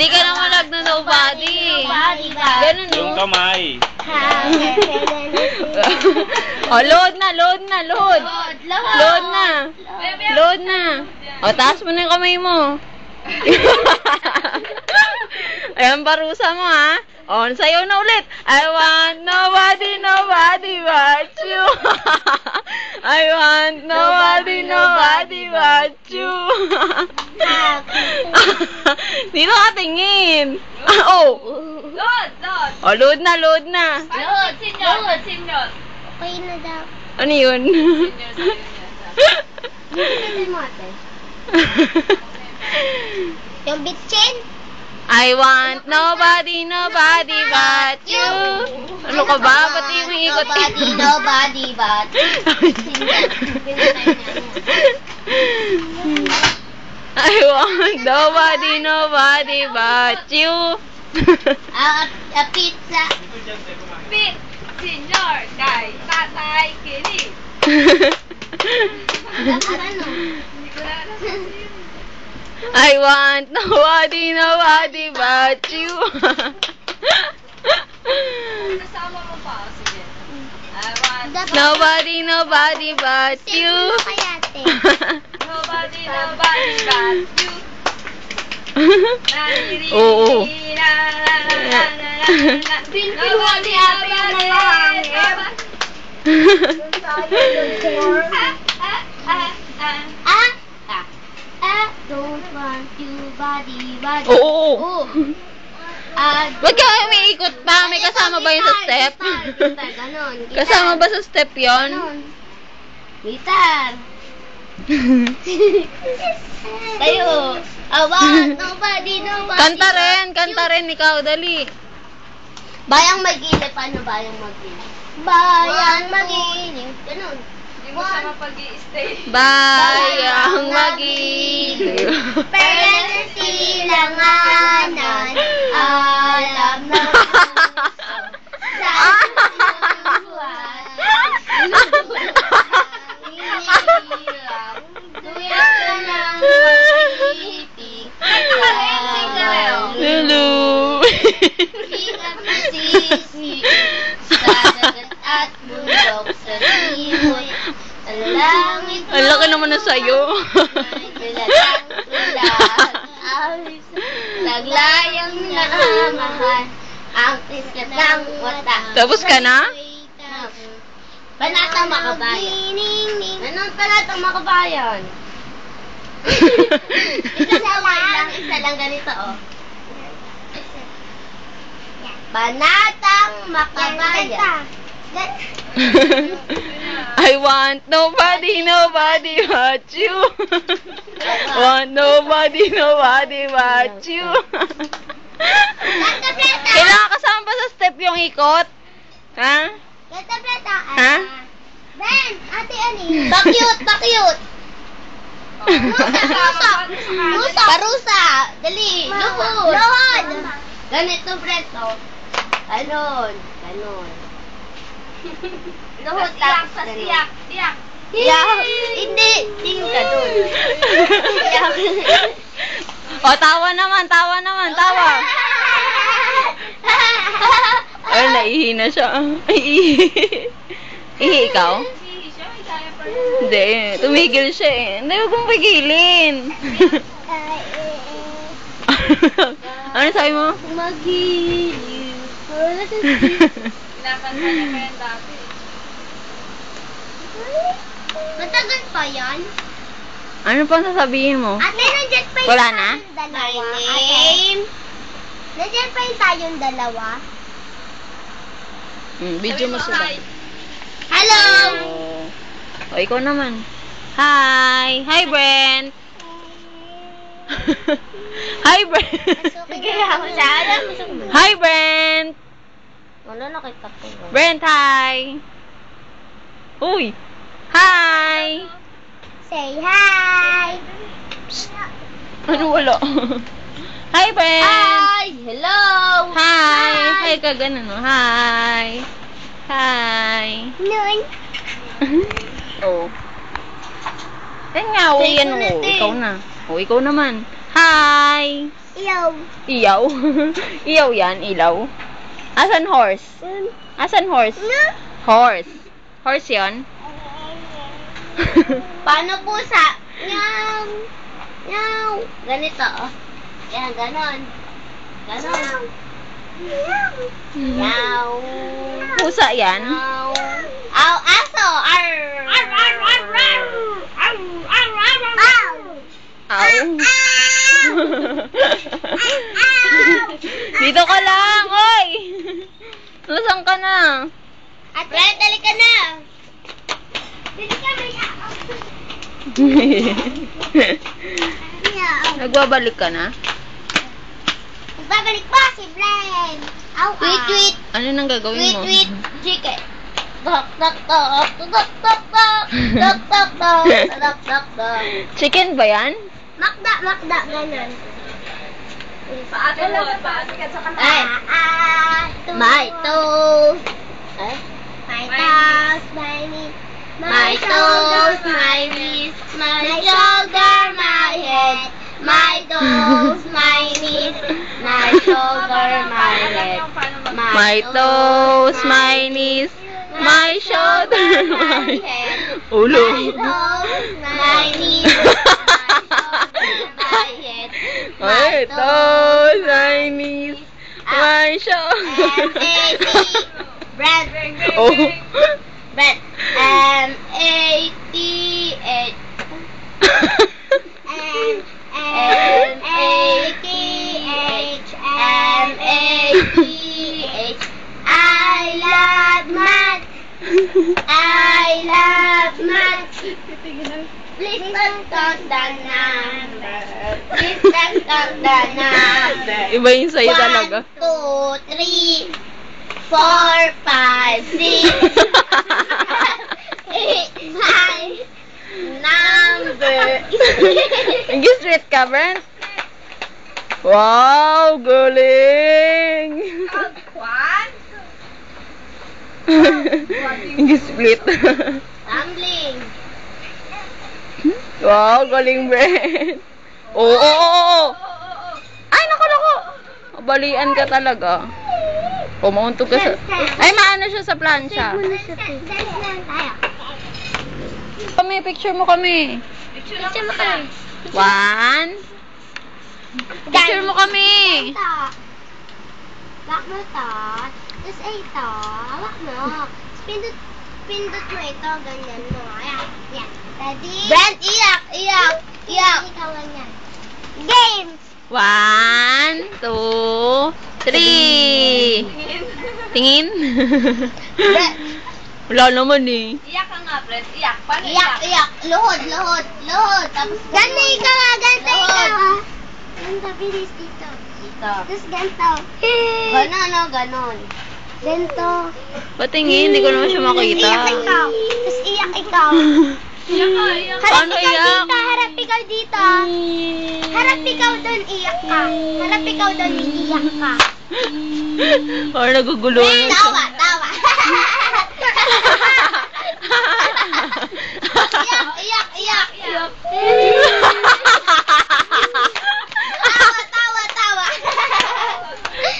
Hindi ka naman nagno-nobody. Ganun, no? Yung kamay. O, load na. Load na. O, taas mo na yung kamay mo. Ayan, parusa mo, ha? O, sayaw na ulit. I want nobody but you. I want nobody but you. Dito ka tingin. Oh. Load. O, load na. Load, senior. Okay na daw. Ano yun? Hindi mo ate. Yung bitchin? I want nobody but you. Ano ka ba? Ba't umiikot? Nobody but I want nobody but you. a pizza. Pit, senior, kay tatay, kini. Ano? Hindi ko na alam kasi yun. I want nobody but you. Kasama mo pa. Sige. I want Nobody but you. nobody but you. Oo. Don't want you, body. Oo. Wag ka umiikot pa. May kasama ba yun sa step? Ganon. Kasama ba sa step yun? Gitar. Tayo. Nobody. Kanta rin ikaw, dali. Bayang magilip. Paano bayang magilip? Bayang magilip. Ganon. Hindi mo siya mapag-i-stay. Bayang mag-ilip. Pero silanganan, alam na sa buwan. Tuya ka ng mag-ibig. Lulu. Sikat na sisi sa dagat at bundok sa simoy. Ang langit mo. Ang laki naman na sa'yo. Naglayang naamahan ang tiskat ng wata. Tapos ka na? Panatang makabayan. Ganon panatang makabayan. Isa lang ganito, oh. Panatang makabayan. I want nobody but you. Want nobody but you. Kailangan kasama ba sa step yung ikot? Ha? Ha? Ben, ate Ani. Pakyut. Musa. Parusa. Dali. Luhod. Ganito, preto. Ganon. Luhod tapos Iyak. Hindi. Tingin ka dun. O, tawa naman. Ay, naihi na siya. Ihi ikaw? Hindi, tumigil siya eh. Hindi, huwag mong pigilin. Ano sabi mo? Magiliw. Kinakanta niya pa yan dati. Matagal pa yan? Ano pang sasabihin mo? Ate, nandiyan pa yung Wala na? dalawa. My name? Nandiyan pa yung tayong dalawa. Video mo sila. Hello! O, ikaw naman. Hi! Hi, Brent! Hi, Brent! Bigyan ako siya. Hi, Brent! Wala nakita ko. Brent, hi! Uy! Hi! Say hi! Ano wala? Hi, Brent! Hi! Hello! Hi! Hi ka ganun, no? Hi! Hi! Noon. Oh. Yan nga, Say yan ko na, o. te. Ikaw na. O, ikaw naman. Hi! Bye-bye! Ilaw. Iyaw? Iyaw yan, ilaw. Asan horse? Asan horse? Horse. Horse yun? Paano pusa? Meow. Meow. Ganito, oh. Yan, ganon. Ganon. Meow. Pusa yan? Meow. Aw, aso. Arr. Arr, arr, arr, arr. Arr, arr, arr, arr. Aw. Dito ka lang, oy! Nasaan ka na? At Brad, dali ka na. Dali ka, may Nagbabalik ka na? Babalik pa si Blen. Aw, tweet, tweet. Ano nang gagawin Tweet, mo? tweet. Chicken. Tok, tok, tok. Tok, tok, tok. Tok, tok, tok. Tok, tok, tok. Chicken ba yan? Makda, makda. Ganon. Paate mo, paate ka sa kanila. Ay. My toes. My toes, my knees. My toes, my knees. My shoulder, my head. My toes, my knees. My shoulder, my head. My toes, my knees, my shoulder, my head. ulo. My toes, my knees. My head. My toes, my knees, my shoulder. M-A-T. Brad. Oh. Brad. M-A-T-H. M-A-T-H. M-A-T-H. I love math. I love math. Please don't count the number. Please don't count the number. Iba yun sa'yo talaga. 1, 2, 3, 4, 5, 6, 7, 8, 9. Number. Nag-street ka, Brent? Wow, galing! One. Nag-split. Tumbling. Wow, galing, Brent. Oo, oo, oo. Ay, naku. Balian ka talaga. Pumauntog ka sa... Ay, maano siya sa plancha. Dance lang tayo. Kami, picture mo kami. Picture mo kami. 1. Picture mo kami. Ito. Lock mo ito. Tapos ito. Hawak mo. Pindot mo ito. Ganyan mo. Ayan. Yan. Ready? Brent, iyak. Iyak. Iyak. Ikaw ganyan. Game. 1, 2, 3. Tingin? Brent. Wala naman eh. Iyak ka nga, Brent. Iyak. Paano Iyak. Iyak. Luhod. Luhod. Luhod. Tapos ganito ikaw. Ganito ikaw. Ganito. Bilis dito. Dito. Tapos ganito. Ganon o. Ganon. Ganito. Patingin, hindi ko naman siya makita. Iyak ikaw. Tapos iyak ikaw. Iyak ka, iyak ka. Paano iyak? Harap ikaw dito. Harap ikaw doon, iyak ka. Harap ikaw doon, iiyak ka. Parang naguguluhan na siya. Tawa, tawa. Iyak, iyak, iyak. Tawa, tawa, tawa.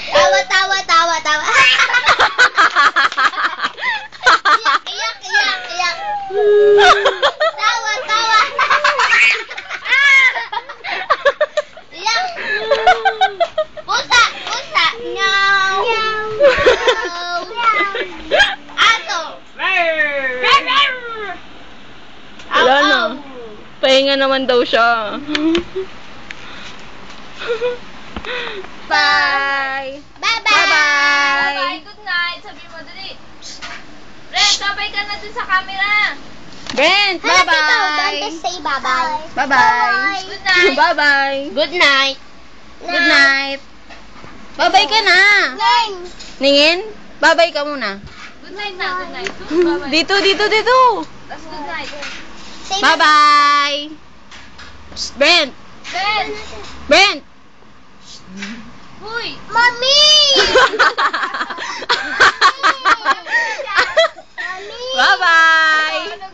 Tawa, tawa, tawa, tawa. Iyak, iyak, iyak, iyak. Tawa, tawa. Iyak. Pusa, pusa. Meow. Aso. Wala na. Pahinga naman daw siya. Bye! Bye-bye. Bye-bye! Bye, good night. Sabi mo, dali. Brent, sabay ka na dun sa camera. Brent, Harap ikaw, bye-bye! don't say bye-bye. Bye-bye! Good night. Bye-bye! Good night. Good night! Bye-bye ka na! Nine. Ningin, bye-bye ka muna. Good night na, good night. Bye-bye. Dito, dito, dito! Tapos good night. Say Bye-bye! Brent! Brent! Brent! Huy! Mommy! Bye-bye!